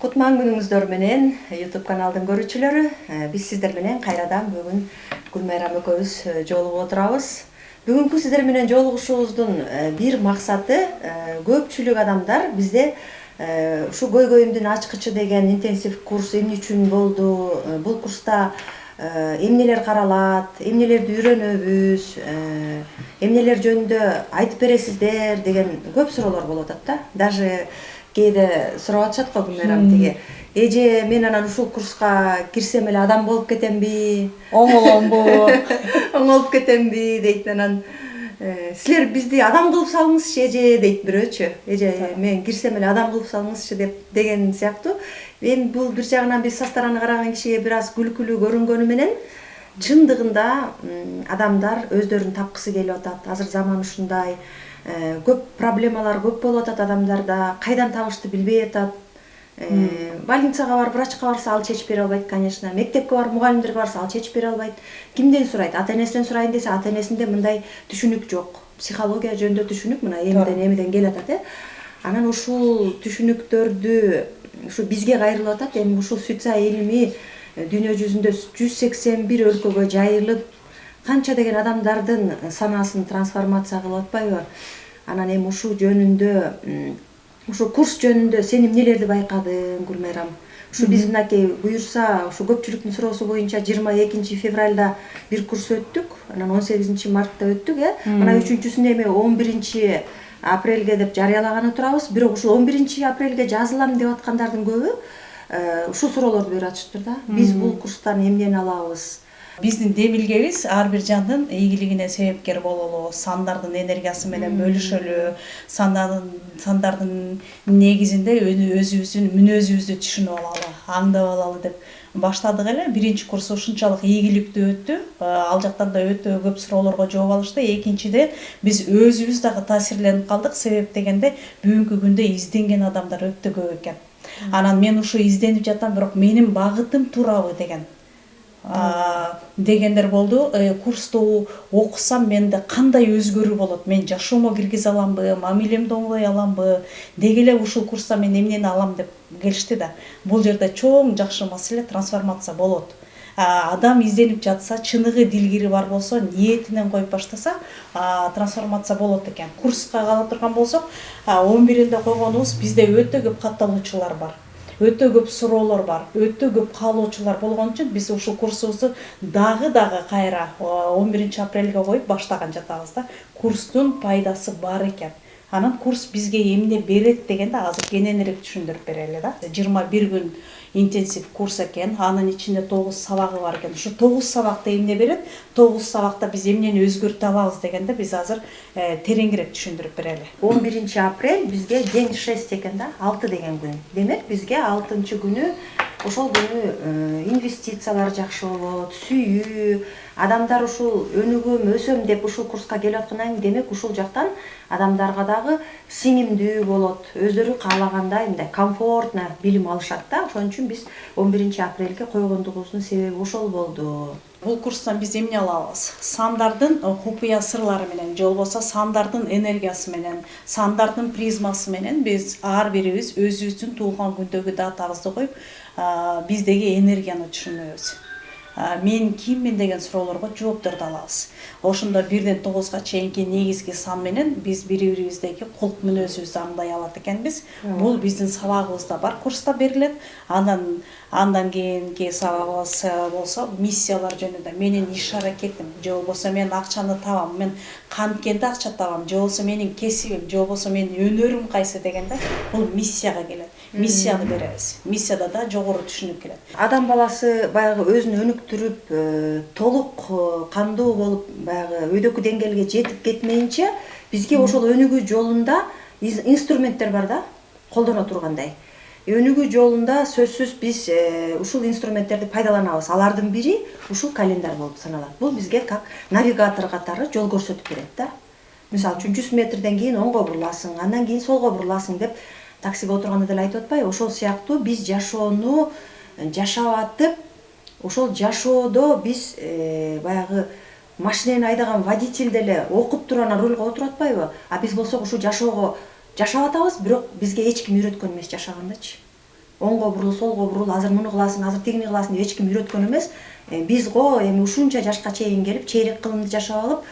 Кутман күнүңүздөр менен YouTube каналдын көрүүчүлөрү, биз сиздер менен кайрадан бүгүн Гүлмайрам экөөбүз жолугуп отурабыз. Бүгүнкү сиздер менен жолугушуубуздун бир максаты көпчүлүк адамдар бизде ушу көйгөйүмдүн ачкычы деген интенсив курс эмне үчүн болду? Бул курста эмнелер каралат, эмнелерди үйрөнөбүз, эмнелер жөнүндө айтып бересиздер деген көп суроолор болуп атат да. Даже кээде сурап атышат го Гүлмайрам тиги. Эже мен анан ушул курска кирсем эле адам болуп кетемби? Оңоломбу? Оңолуп кетемби дейт. Анан силер бизди адам кылып салыңызчы эже дейт бирөөчү. Эже мен кирсем эле адам кылып салыңызчы деген сыяктуу. Эми бул бир жагынан биз со стороны караган кишиге бир аз күлкүлүү көрүнгөнү менен чындыгында адамдар өздөрүн тапкысы келип атат. Азыр заман ушундай. Көп проблемалар көп болуп атат адамдарда. Кайдан табышты билбей атат. Больницага барып, врачка барса ал чечип бере албайт, конечно. Мектепке барып, мугалимдерге барса ал чечип бере албайт. Кимден сурайт? Ата-энесинен сурайын десе, ата-энесинде мындай түшүнүк жок. Психология жөнүндө түшүнүк мына эмден келип атат, Анан ушул түшүнүктөрдү ушу бизге кайрылып атат. Эми ушул суицид илими дүйнө жүзүндө 181 өлкөгө жайылып, канча деген адамдардын санаасын трансформация кылып атпайбы? Анан эми ушул жөнүндө, ушу курс жөнүндө сен эмнелерди байкадың, Гүлмайрам? Ушу биз мынакей буюрса, ушу көпчүлүктүн суроосу боюнча 22 февралда бир курс өттүк, анан 18 мартта өттүк, Мына 3-сүнө эми 11 апрелге деп жарыялаганы турабыз. Бирок ушул 11 апрелге жазылам деп аткандардын көбү ушул суроолорду берип атышыптыр да. Биз бул курстан эмнени алабыз? Биздин демилгебиз ар бир жандын ийгилигине себепкер бололу, сандардын энергиясы менен бөлүшөлү, сандардын негизинде өзүбүздүн мүнөзүбүздү түшүнүп алалы, аңдап алалы деп баштадык эле. Биринчи курс ушунчалык ийгиликтүү өттү. Ал жактан да өтө көп суроолорго жооп алышты. Экинчиде биз өзүбүз дагы таасирленип калдык. Себеп дегенде бүгүнкү күндө изденген адамдар өтө көп экен. Анан мен ушу изденип жатам, бирок менин багытым туурабы дегендер болду. Курсту окусам менде кандай өзгөрүү болот? Мен жашоомо киргизе аламбы, мамилемди оңдой аламбы? Деги эле ушул курста мен эмнени алам деп келишти да. Бул жерде чоң жакшы маселе трансформация болот. Адам изденип жатса, чыныгы дилгири бар болсо, ниетинен коюп баштаса, трансформация болот экен. Курска кала турган болсок, 11-инде койгонубуз бизде өтө көп катталуучулар бар. Өтө көп суроолор бар, өтө көп каалоочулар болгон үчүн биз ушул курсубузду дагы кайра 11 апрелге коюп баштаган жатабыз да. Курстун пайдасы бар экен. Анан курс бизге эмне берет дегенде азыр кененирээк түшүндүрүп берели да. 21 күн интенсив курс экен, анын ичинде 9 сабагы бар экен. Ушу 9 сабакта эмне берет? 9 сабакта биз эмнени өзгөртө алабыз дегенде биз азыр тереңирээк түшүндүрүп берели. 11 апрель бизге день 6 экен да, 6 деген күн. Демек бизге 6-күнү ошол күнү инвестициялар жакшы болот, сүйүү, адамдар ушул өнүгөм, өсөм деп ушул курска келип аткандан кийин демек ушул жактан адамдарга дагы сиңимдүү болот, өздөрү каалагандай мындай комфортно билим алышат да. Ошон үчүн биз 11 апрелге койгондугубуздун себеби ошол болду. Бул курстан биз эмне алабыз? Сандардын купуя сырлары менен, же болбосо сандардын энергиясы менен, сандардын призмасы менен биз ар бирибиз өзүбүздүн туулган күндөгү датабызды коюп, биздеги энергияны түшүнөбүз. Мен киммин деген суроолорго жоопторду алабыз. Ошондо 1-ден 9-га чейинки негизги сан менен биз бири-бирибиздеги кулк мүнөзүбүздү аңдай алат экенбиз. Бул биздин сабагыбызда бар, курста берилет. Андан кийинки сабагыбыз болсо миссиялар жөнүндө. Менин иш аракетим, же болбосо мен акчаны табам, мен канткенде акча табам, же болбосо менин кесибим, же болбосо менин өнөрүм кайсы дегенде бул миссияга келет. Миссияны беребиз. Миссияда да жогору түшүнүк келет. Адам баласы баягы өзүн өнүктүрүп, толук кандуу болуп, баягы өйдөкү деңгээлге жетип кетмейинче, бизге ошол өнүгүү жолунда инструменттер бар да, колдоно тургандай. Өнүгүү жолунда сөзсүз биз ушул инструменттерди пайдаланабыз. Алардын бири ушул календарь болуп саналат. Бул бизге как навигатор катары жол көрсөтүп берет да. Мисалы үчүн 100 метрден кийин оңго буруласың, андан кийин солго буруласың деп таксиге отурганда деле айтып атпайбы? Ошол сыяктуу биз жашоону жашап атып, ошол жашоодо биз баягы машинени айдаган водитель деле окуп туруп анан рулга отуруп атпайбы? Биз болсок ушул жашоого жашап атабыз, бирок бизге эч ким үйрөткөн эмес жашагандачы. оңго бурул, солго бурул, азыр муну кыласың, азыр тигини кыласың деп эч ким үйрөткөн эмес. Биз го эми ушунча жашка чейин келип, чейрек кылымды жашап алып,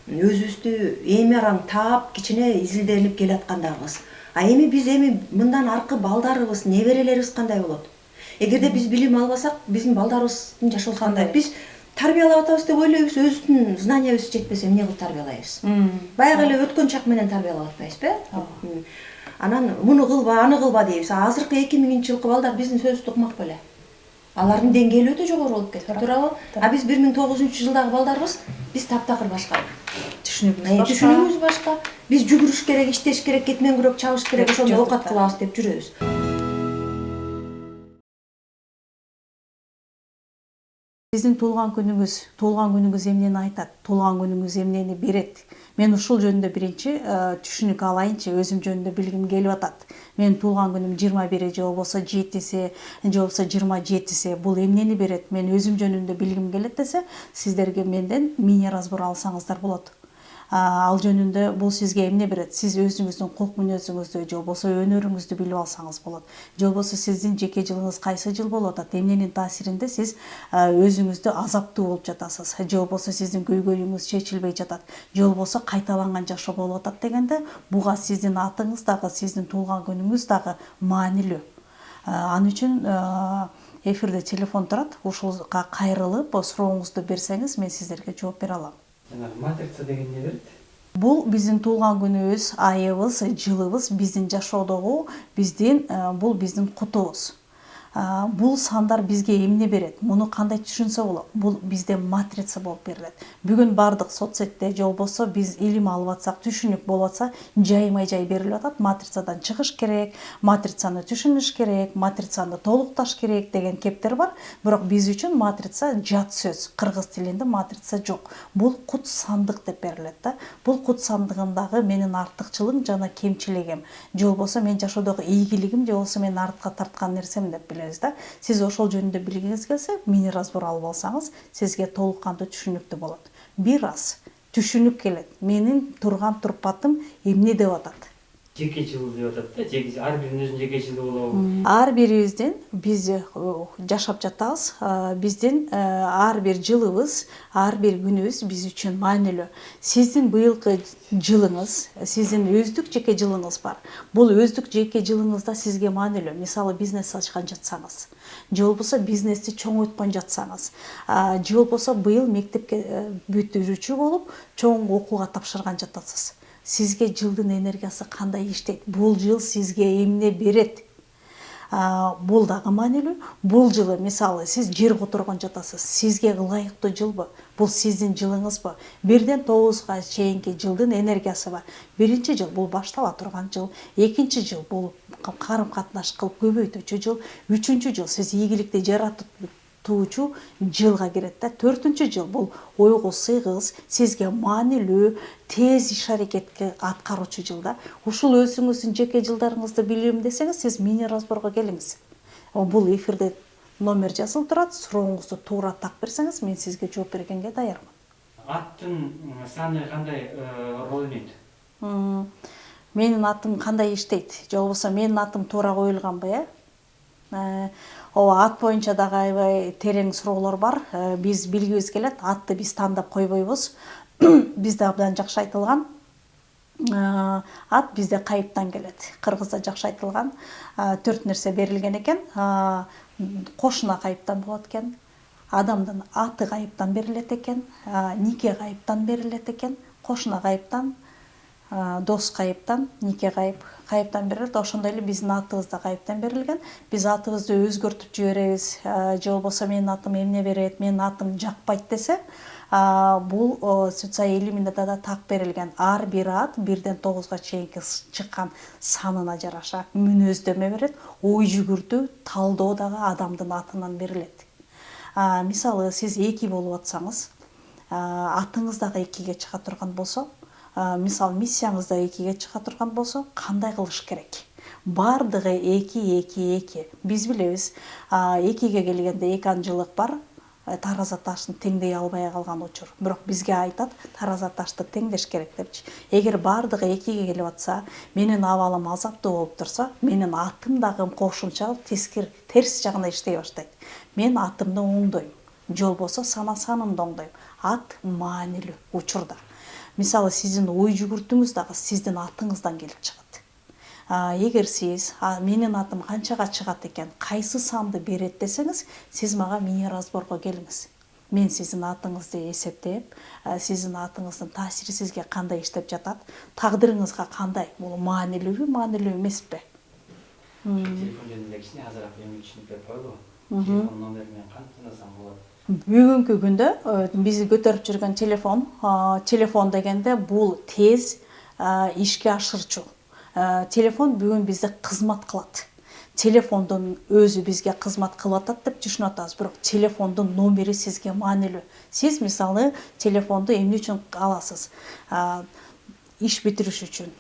өзүбүздү эми араң таап, кичине изилденип келаткандагыбыз. А эми биз мындан аркы балдарыбыз, неберелерибиз кандай болот? Эгерде биз билим албасак, биздин балдарыбыздын жашоосу кандай? Биз тарбиялап атабыз деп ойлойбуз, өзүбүздүн знаниябыз жетпесе эмне кылып тарбиялайбыз? Баягы эле өткөн чак менен тарбиялап атпайбызбы? Анан муну кылба, аны кылба дейбиз. Азыркы 2000-жылкы балдар биздин сөзүбүздү укмак беле. Алардын деңгээли өтө жогору болуп кетти, туурабы? А биз 1900-жылдагы балдарбыз, биз таптакыр башка. Түшүнүгүбүз башка. Биз жүгүрүш керек, иштеш керек, кетмен күрөк чабыш керек, ошондо оокат кылабыз деп жүрөбүз. Сиздин туулган күнүңүз эмнени айтат, туулган күнүңүз эмнени берет? Мен ушул жөнүндө биринчи түшүнүк алайынчы, өзүм жөнүндө билгим келип атат. Менин туулган күнүм 21 же болбосо 7-си, же болбосо 27-си бул эмнени берет? Мен өзүм жөнүндө билгим келет десе, сиздерге менден мини разбор алсаңыздар болот. Ал жөнүндө бул сизге эмне берет? Сиз өзүңүздүн кулк мүнөзүңүздү же болбосо өнөрүңүздү билип алсаңыз болот. Же болбосо сиздин жеке жылыңыз кайсы жыл болуп атат? Эмненин таасиринде сиз өзүңүздү азаптуу болуп жатасыз? Же болбосо сиздин көйгөйүңүз чечилбей жатат? Же болбосо кайталанган жашоо болуп атат дегенде, буга сиздин атыңыз дагы, сиздин туулган күнүңүз дагы маанилүү. Ал үчүн эфирде телефон турат. Ушулга кайрылып, сурооңузду берсеңиз, мен сиздерге жооп бере алам. Матрица деген не берет? Бул биздин туулган күнүбүз, айыбыз, жылыбыз, биздин жашоодогу бул биздин кутубуз. Бул сандар бизге эмне берет? Муну кандай түшүнсө болот? Бул бизде матрица болуп берилет. Бүгүн бардык соцсетте же болбосо биз илим алып атсак, түшүнүк болуп атса, жайма-жай берилип атат. Матрицадан чыгыш керек, матрицаны түшүнүш керек, матрицаны толукташ керек деген кептер бар. Бирок биз үчүн матрица жат сөз. Кыргыз тилинде матрица жок. Бул кут сандык деп берилет да. Бул кут сандыгындагы менин артыкчылыгым жана кемчилигим, же болбосо мен жашоодогу ийгилигим, же болбосо мен артка тарткан нерсем деп билебиз да. Сиз ошол жөнүндө билгиңиз келсе, мини разбор алып алсаңыз, сизге толук кандуу түшүнүктүү болот. Бир аз түшүнүк келет. Менин турган турпатым эмне деп атат? Жеке жыл деп атат да, ар биринин өзүнүн жеке жылы болобу? Ар бирибиздин биз жашап жатабыз. Биздин ар бир жылыбыз, ар бир күнүбүз биз үчүн маанилүү. Сиздин быйылкы жылыңыз, сиздин өздүк жеке жылыңыз бар. Бул өздүк жеке жылыңызда сизге маанилүү. Мисалы бизнес ачкан жатсаңыз, же болбосо бизнести чоңойткон жатсаңыз, же болбосо быйыл мектепке бүтүрүүчү болуп, чоң окууга тапшырган жатасыз. Сизге жылдын энергиясы кандай иштейт? Бул жыл сизге эмне берет? Бул дагы маанилүү. Бул жылы мисалы сиз жер которгон жатасыз. Сизге ылайыктуу жылбы? Бул сиздин жылыңызбы? 1-ден 9-га чейинки жылдын энергиясы бар. Биринчи жыл бул баштала турган жыл. Экинчи жыл бул карым катнаш кылып көбөйтүүчү жыл. Үчүнчү жыл сиз ийгиликти жаратуучу жылга кирет да. 4-жыл жыл бул ойго сыйгыз, сизге маанилүү, тез иш аракетке аткаруучу жылда. Ушул өзүңүздүн жеке жылдарыңызды билем десеңиз, сиз мини разборго келиңиз. Бул эфирде номер жазылып турат. Сурооңузду туура так берсеңиз, мен сизге жооп бергенге даярмын. Аттын саны кандай роль ойнойт? Менин атым кандай иштейт? Же болбосо менин атым туура коюлганбы, ат боюнча дагы аябай терең суроолор бар. Биз билгибиз келет, атты биз тандап койбойбуз. Бизде абдан жакшы айтылган. Ат бизде кайыптан келет. Кыргызда жакшы айтылган. 4 нерсе берилген экен. Кошуна кайыптан болот экен. Адамдын аты кайыптан берилет экен. Нике кайыптан берилет экен. Кошуна кайыптан, дос кайыптан, нике кайыптан берилет. Ошондой эле биздин атыбыз да кайыптан берилген. Биз атыбызды өзгөртүп жиберебиз. Же болбосо менин атым эмне берет, менин атым жакпайт десе, бул социаль илиминде да так берилген. Ар бир ат 1-ден 9-га чейинки чыккан санына жараша мүнөздөмө берет. Ой жүгүртүү, талдоо дагы адамдын атынан берилет. Мисалы сиз 2 болуп атсаңыз, атыңыз дагы 2-ге чыга турган болсо, мисалы миссияңыз да 2-ге чыга турган болсо, кандай кылыш керек? Бардыгы 2. Биз билебиз, 2-ге келгенде 2 анжылык бар. тараза ташты теңдей албай калган учур. Бирок бизге айтат тараза ташты теңдеш керек депчи. Эгер бардыгы экиге келип атса, менин абалым азаптуу болуп турса, менин атым дагы кошумча терс жагына иштей баштайт. Мен атымды оңдойм. Жол болсо санымды оңдойм. Ат маанилүү учурда. Мисалы сиздин ой жүгүртүүңүз дагы сиздин атыңыздан келип чыгат. Эгер сиз менин атым канчага чыгат экен, кайсы санды берет десеңиз, сиз мага мини разборго келиңиз. Мен сиздин атыңызды эсептеп, сиздин атыңыздын таасири сизге кандай иштеп жатат, тагдырыңызга кандай, бул маанилүүбү, маанилүү эмеспи? Телефон жөнүндө кичине азыраак эми түшүнүп берип койгу. Телефон номерин мен кантип танысам болот? Бүгүнкү күндө биз көтөрүп жүргөн телефон дегенде бул тез ишке ашырчу. Телефон бүгүн бизде кызмат кылат. Телефондун өзү бизге кызмат кылып атат деп түшүнүп атабыз, бирок телефондун номери сизге маанилүү. Сиз мисалы телефонду эмне үчүн аласыз? Иш бүтүрүш үчүн,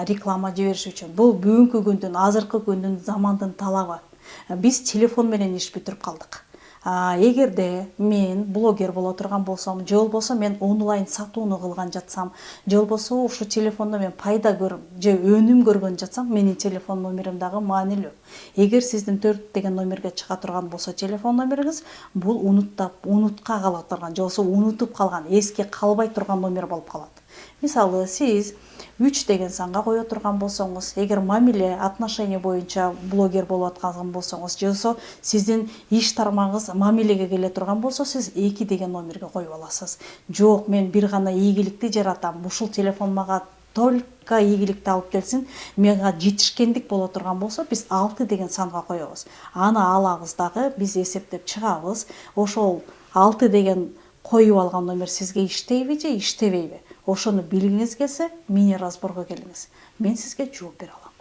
реклама жибериш үчүн. Бул бүгүнкү күндүн, азыркы күндүн замандын талабы. Биз телефон менен иш бүтүрүп калдык. Эгерде мен блогер боло турган болсом, же болбосо мен онлайн сатууну кылган жатсам, же болбосо ушу телефондо мен пайда көрүм, же өнүм көргөн жатсам, менин телефон номерим дагы маанилүү. Эгер сиздин 4 деген номерге чыга турган болсо телефон номериңиз, бул унутка кала турган, же болбосо унутуп калган, эске калбай турган номер болуп калат. Мисалы сиз 3 деген санга кое турган болсоңуз, эгер мамиле, отношение боюнча блогер болуп аткан болсоңуз, же болбосо сиздин иш тармагыңыз мамилеге келе турган болсо, сиз 2 деген номерге коюп аласыз. Жок, мен бир гана ийгиликти жаратам. Ушул телефон мага только ийгиликти алып келсин, мага жетишкендик боло турган болсо, биз 6 деген санга коебуз. Аны алабыз дагы, биз эсептеп чыгабыз. Ошол 6 деген коюп алган номер сизге иштейби же иштебейби? Ошону билгиңиз келсе, мини разборго келиңиз. Мен сизге жооп бере алам.